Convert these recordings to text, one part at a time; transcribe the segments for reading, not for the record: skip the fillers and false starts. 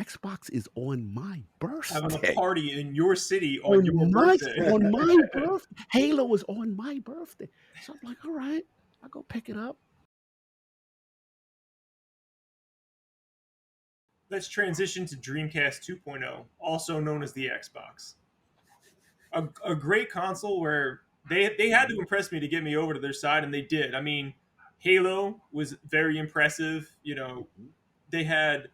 Xbox is on my Having a birthday. party in your city on your birthday. On my birthday. Halo is on my birthday. So I'm like, all right, I'll go pick it up. Let's transition to Dreamcast 2.0, also known as the Xbox. A great console where they had to impress me to get me over to their side, and they did. I mean, Halo was very impressive. You know, they had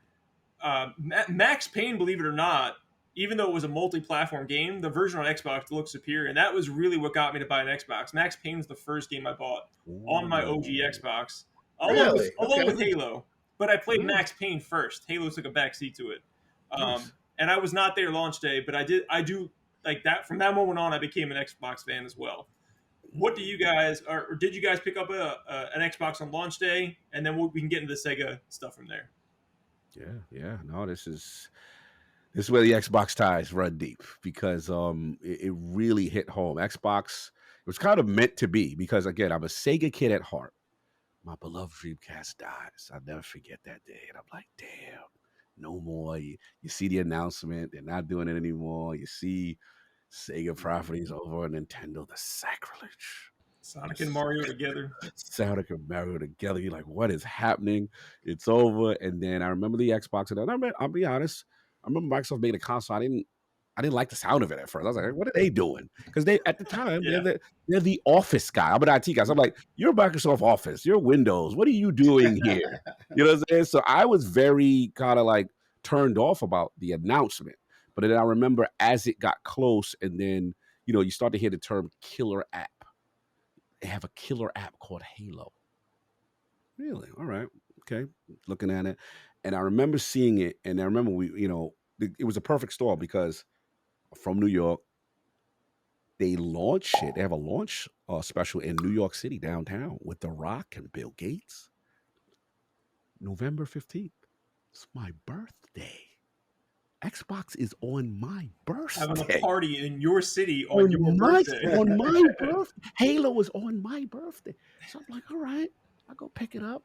Max Payne, believe it or not, even though it was a multi-platform game, the version on Xbox looked superior, and that was really what got me to buy an Xbox. Max Payne was the first game I bought on my OG Xbox, Really? along Okay. with Halo. But I played Nice. Max Payne first. Halo took a backseat to it, Nice. and I was not there launch day, but I do like that. From that moment on, I became an Xbox fan as well. What do you guys, or did you guys pick up an Xbox on launch day, and then we can get into the Sega stuff from there? Yeah. No, this is where the Xbox ties run deep because it really hit home. Xbox, it was kind of meant to be because again, I'm a Sega kid at heart. My beloved Dreamcast dies. I'll never forget that day. And I'm like, damn, no more. You see the announcement, they're not doing it anymore. You see Sega properties over on Nintendo, the sacrilege. Sonic and Mario together. Sonic and Mario together. You're like, what is happening? It's over. And then I remember the Xbox, and I'll be honest. I remember Microsoft made a console. I didn't like the sound of it at first. I was like, what are they doing? Because they at the time they're the Office guy. I'm an IT guy. So I'm like, you're Microsoft Office, you're Windows. What are you doing here? You know what I'm saying? So I was very kind of like turned off about the announcement. But then I remember as it got close, and then you start to hear the term killer app. They have a killer app called Halo. Really? All right. Okay. Looking at it. And I remember seeing it. And I remember it was a perfect storm because from New York, they launch it. They have a launch special in New York City downtown with The Rock and Bill Gates. November 15th. It's my birthday. Xbox is on my birthday. Having a party in your city on your birthday. On my birthday. Halo is on my birthday. So I'm like, all right, I'll go pick it up.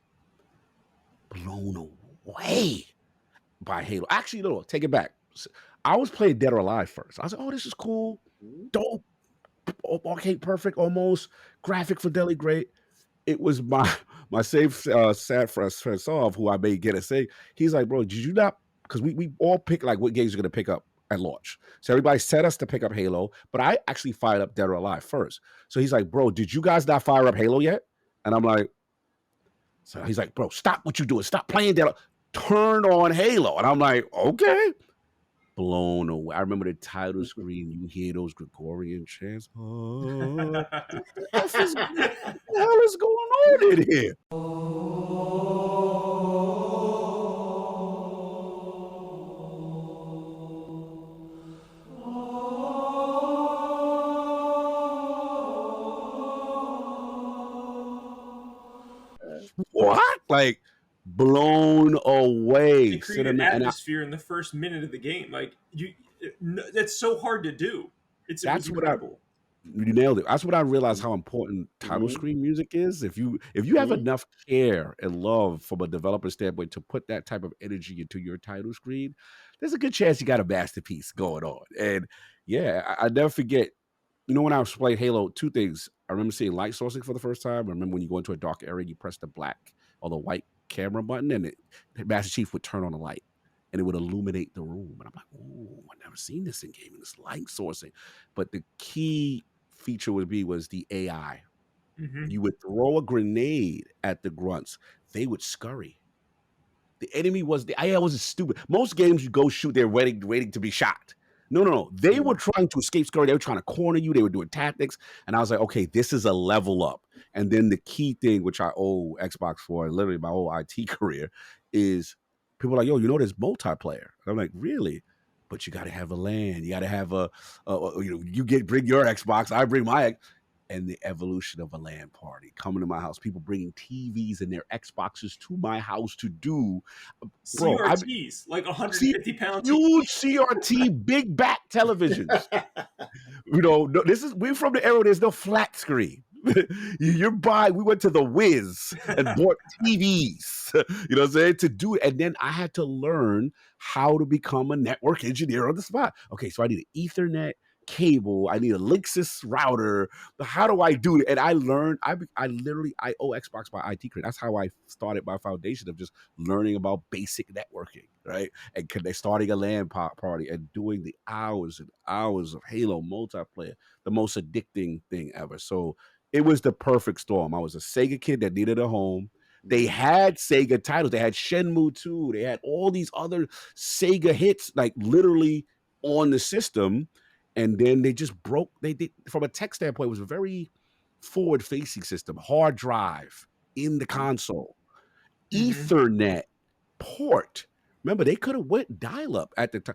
Blown away by Halo. Actually, no, take it back. I was playing Dead or Alive first. I was like, oh, this is cool. Dope. Arcade perfect, almost. Graphic fidelity great. It was my safe sad friend Solve, who I may get a say. He's like, bro, did you not? Because we all pick like what games you're gonna pick up at launch. So everybody set us to pick up Halo, but I actually fired up Dead or Alive first. So he's like, bro, did you guys not fire up Halo yet? And I'm like, so he's like, bro, stop what you're doing. Stop playing Dead. Turn on Halo. And I'm like, okay. Blown away. I remember the title screen. You hear those Gregorian chants. What the hell is going on in here? What? Like blown away. It created atmosphere in the first minute of the game. Like that's so hard to do. It's incredible. You nailed it. That's what I realized how important title screen music is. If you have enough care and love from a developer standpoint to put that type of energy into your title screen, there's a good chance you got a masterpiece going on. And yeah, I never forget. When I was playing Halo, two things. I remember seeing light sourcing for the first time. I remember when you go into a dark area, you press the black or the white camera button, and Master Chief would turn on the light, and it would illuminate the room. And I'm like, oh, I've never seen this in gaming, this light sourcing. But the key feature was the AI. Mm-hmm. You would throw a grenade at the grunts. They would scurry. The AI wasn't stupid. Most games you go shoot, they're waiting to be shot. No. They were trying to escape scurry. They were trying to corner you. They were doing tactics. And I was like, okay, this is a level up. And then the key thing, which I owe Xbox for, literally my whole IT career, is people are like, yo, there's multiplayer. And I'm like, really? But you got to have a LAN. You got to have bring your Xbox. I bring my and the evolution of a LAN party coming to my house, people bringing TVs and their Xboxes to my house to do CRTs, like 150 pounds. Huge CRT, big back televisions. We're from the era where there's no flat screen. You're buying. We went to the Wiz and bought TVs. You know what I'm saying? To do it. And then I had to learn how to become a network engineer on the spot. Okay, so I need an Ethernet cable. I need a Linksys router. But how do I do it? And I learned. I literally I owe Xbox my IT credit. That's how I started my foundation of just learning about basic networking, right? And starting a LAN party and doing the hours and hours of Halo multiplayer, the most addicting thing ever. So it was the perfect storm. I was a Sega kid that needed a home. They had Sega titles. They had Shenmue 2. They had all these other Sega hits, like literally on the system. And then they just broke. They did, from a tech standpoint, it was a very forward-facing system. Hard drive in the console, Ethernet port. Remember, they could have went dial-up at the time.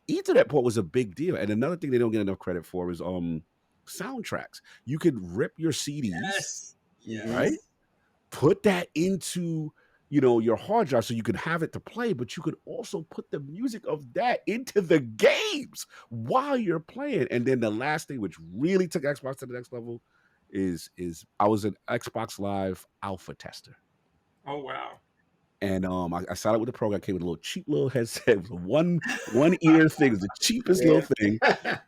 Ethernet port was a big deal. And another thing they don't get enough credit for is soundtracks. You could rip your CDs, right? Yes. Put that into your hard drive so you could have it to play, but you could also put the music of that into the games while you're playing. And then the last thing, which really took Xbox to the next level, is I was an Xbox Live alpha tester. Oh wow. And I signed up with the program. Came with a little cheap little headset. It was a one ear thing. It was the cheapest little thing.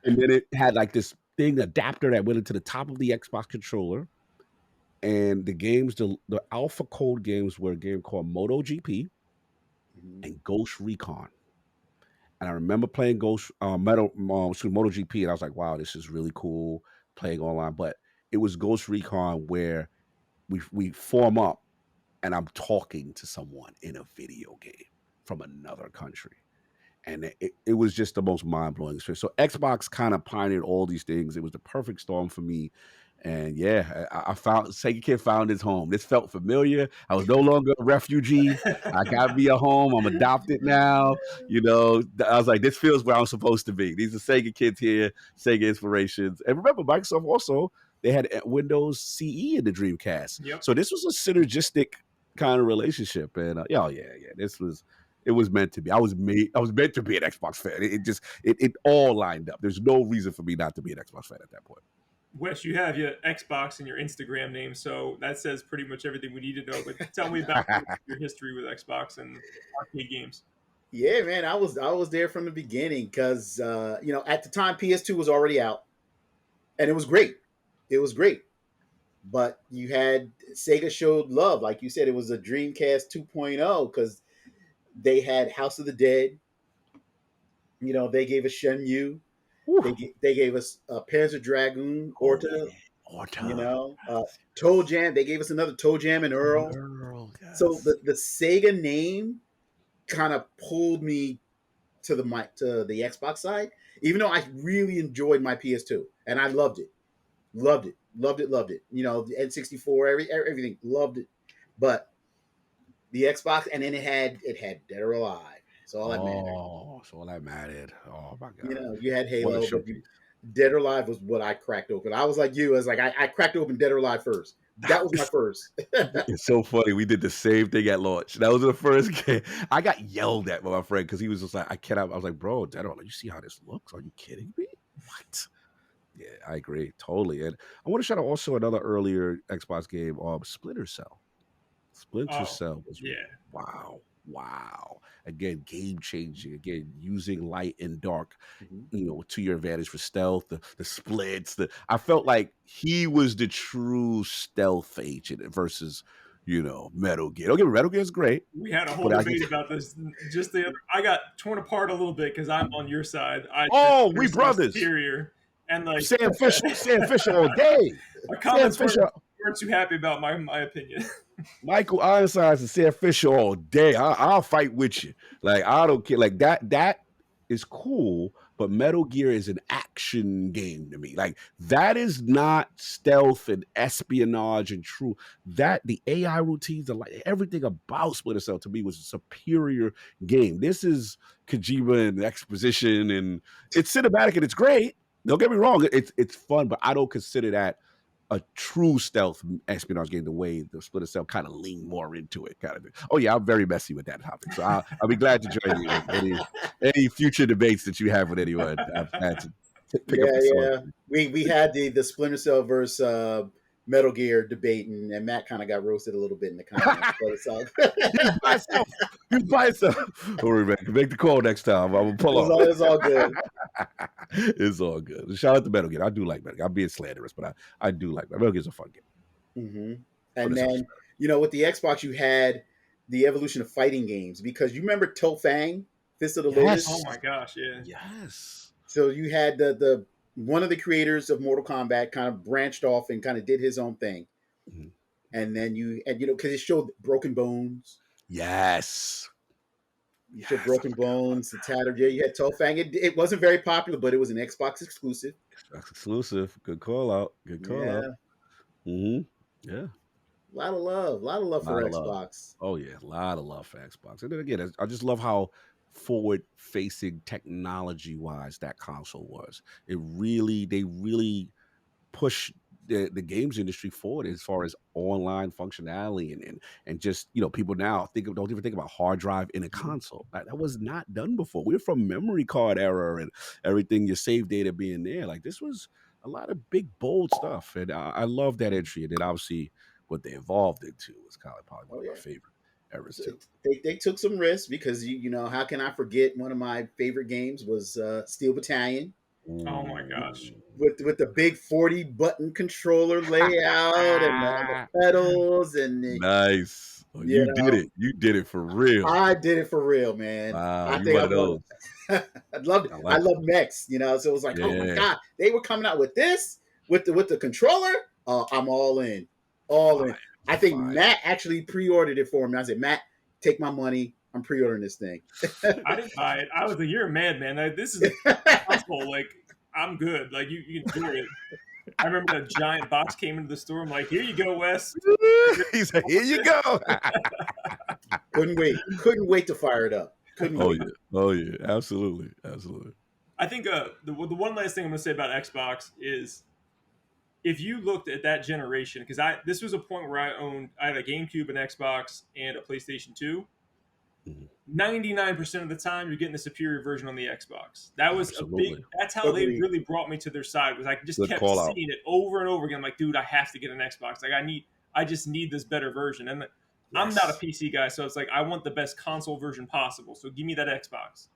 And then it had like this thing adapter that went into the top of the Xbox controller. And the games, the alpha code games were a game called MotoGP and Ghost Recon. And I remember playing MotoGP, and I was like, wow, this is really cool playing online. But it was Ghost Recon where we form up and I'm talking to someone in a video game from another country. And it was just the most mind-blowing experience. So Xbox kind of pioneered all these things. It was the perfect storm for me. And yeah, I found Sega Kid found his home. This felt familiar. I was no longer a refugee. I got me a home. I'm adopted now. I was like, this feels where I'm supposed to be. These are Sega kids here, Sega inspirations. And remember, Microsoft also, they had Windows CE in the Dreamcast. Yep. So this was a synergistic kind of relationship. And it was meant to be. I was meant to be an Xbox fan. It all lined up. There's no reason for me not to be an Xbox fan at that point. Wes, you have your Xbox and your Instagram name, so that says pretty much everything we need to know. But tell me about your history with Xbox and arcade games. Yeah, man, I was there from the beginning because at the time PS2 was already out, and it was great. It was great, but you had Sega showed love, like you said. It was a Dreamcast 2.0 because they had House of the Dead. They gave us Shenmue. They gave us Panzer Dragoon, Orta. Toe Jam. They gave us another Toe Jam and Earl. Yes. So the Sega name kind of pulled me to the Xbox side, even though I really enjoyed my PS2 and I loved it. The N64, everything, loved it. But the Xbox, and then it had Dead or Alive. So all that mattered. Oh, so all that mattered. Oh my god! You had Halo, but Dead or Alive was what I cracked open. I was like you. I was like, I cracked open Dead or Alive first. That was my first. It's so funny. We did the same thing at launch. That was the first game. I got yelled at by my friend because he was just like, I cannot. I was like, bro, Dead or Alive, you see how this looks? Are you kidding me? What? Yeah, I agree totally. And I want to shout out also another earlier Xbox game, Splinter Cell. Splinter Cell was wow. Again, game changing. Again, using light and dark, to your advantage for stealth. The splits. I felt like he was the true stealth agent versus, Metal Gear. Don't get me, Metal Gear is great. We had a whole debate about this. I got torn apart a little bit because I'm on your side. We brothers. Superior. And like Sam Fisher all day. My comments weren't too happy about my opinion. Michael Ironside and Sam Fisher all day. I'll fight with you. Like, I don't care. Like that is cool, but Metal Gear is an action game to me. Like, that is not stealth and espionage and true. The AI routines, everything about Splinter Cell to me was a superior game. This is Kojima and exposition, and it's cinematic and it's great. Don't get me wrong, it's fun, but I don't consider that a true stealth espionage game the way the Splinter Cell kind of lean more into it, kind of thing. Oh yeah, I'm very messy with that topic, so I'll be glad to join you in any future debates that you have with anyone. I've had to pick up the sword. We had the Splinter Cell versus Metal Gear debating, and Matt kind of got roasted a little bit in the comments, but it's all good. He was by himself. He was by himself. Don't worry, man. Make the call next time. I'm gonna pull up. It's all good. It's all good. Shout out to Metal Gear. I do like Metal Gear. I'm being slanderous, but I do like Metal Gear's a fun game. Mm-hmm. But And it's also then, with the Xbox, you had the evolution of fighting games, because you remember Toe Fang, Fist of the Lotus? Oh my gosh, yeah. yes. So you had the one of the creators of Mortal Kombat kind of branched off and kind of did his own thing. Mhm. And then because it showed Broken Bones. Yes. You showed Broken Bones, the Tattered. Yeah, you had Toe Fang. It wasn't very popular, but it was an Xbox exclusive. Xbox exclusive. Good call out. Good call out. Mm-hmm. Yeah. A lot of love for Lot of love. Xbox. Oh yeah, a lot of love for Xbox. And then again, I just love how forward-facing technology-wise that console was. They really push the games industry forward as far as online functionality and just people now don't even think about hard drive in a console. That was not done before. We're from memory card era and everything, your save data being there. Like this was a lot of big bold stuff, and I love that entry. And then obviously what they evolved into was probably one Oh of my yeah. favorite eras So too. they took some risks, because how can I forget one of my favorite games was Steel Battalion. Oh my gosh. With the big 40 button controller layout and the pedals Nice. Oh, you you did know it. You did it for real. I did it for real, man. Wow, I you think one I of won. those. I loved it. I I like it. love mechs, so it was like, oh my Yeah. god, they were coming out with this with the controller. I'm all in, all in. Fire. I think Fire. Matt actually pre-ordered it for me. I said, Matt, take my money. I'm pre-ordering this thing. I didn't buy it. I was like, you're a madman. Like, this is a console. Like, I'm good. Like, you enjoy it. I remember the giant box came into the store. I'm like, here you go, Wes. He said, here you go. Couldn't wait to fire it up. Couldn't Oh wait. yeah. Oh yeah. Absolutely. Absolutely. I think the one last thing I'm going to say about Xbox is, if you looked at that generation, because this was a point where I had a GameCube, an Xbox, and a PlayStation 2. Mhm. 99% of the time, you're getting the superior version on the Xbox. That was Absolutely. that's how they Agreed. really brought me to their side. Was I just Good kept call out. seeing it over and over again. I'm like, dude, I have to get an Xbox. Like, I just need this better version. And I'm not a Yes. PC guy, so it's like, I want the best console version possible. So give me that Xbox.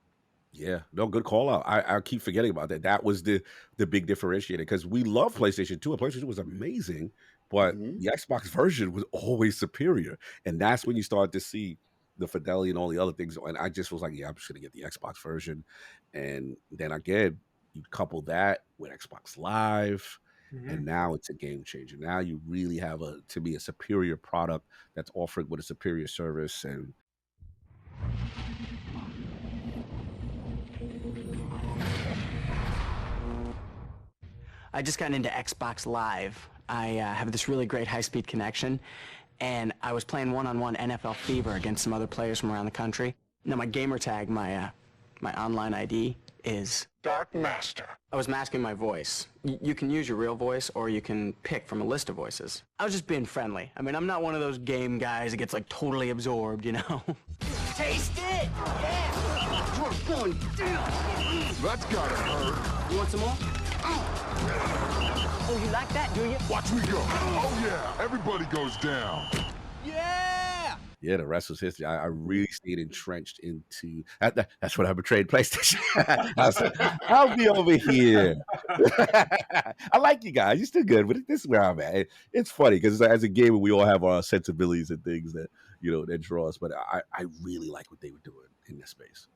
Yeah, no, good call out. I keep forgetting about that. That was the big differentiator, because we love PlayStation 2, and PlayStation 2 was amazing, but Mhm. the Xbox version was always superior. And that's when you start to see the fidelity and all the other things. And I just was like, yeah, I'm just gonna get the Xbox version. And then again, you couple that with Xbox Live, Mm-hmm. and now it's a game changer. Now you really have to me a superior product that's offering with a superior service. And I just got into Xbox Live. I have this really great high-speed connection, and I was playing one-on-one NFL Fever against some other players from around the country. Now my gamer tag, my online ID is Dark Master. I was masking my voice. You can use your real voice, or you can pick from a list of voices. I was just being friendly. I mean, I'm not one of those game guys that gets like totally absorbed, you know? Taste it! Yeah! You're going down! That's gotta hurt. You want some more? Oh, you like that, do you? Watch me go. Oh yeah, everybody goes down. Yeah! yeah, the rest was history. I really stayed entrenched into that's what I betrayed PlayStation. I said, I'll be over here. I like you guys. You're still good, but this is where I'm at. It's funny because as a gamer, we all have our sensibilities and things that that draw us. But I really like what they were doing in this space.